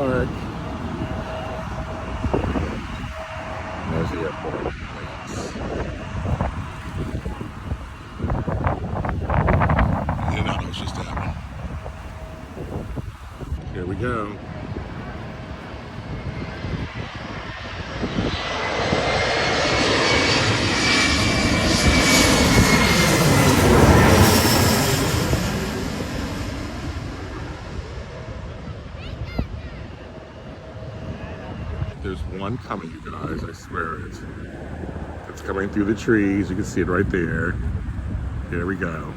Park. There's the airport. Yeah, no, it's just that one. Here we go. There's one coming, you guys. I swear it. It's coming through the trees. You can see it right there. Here we go.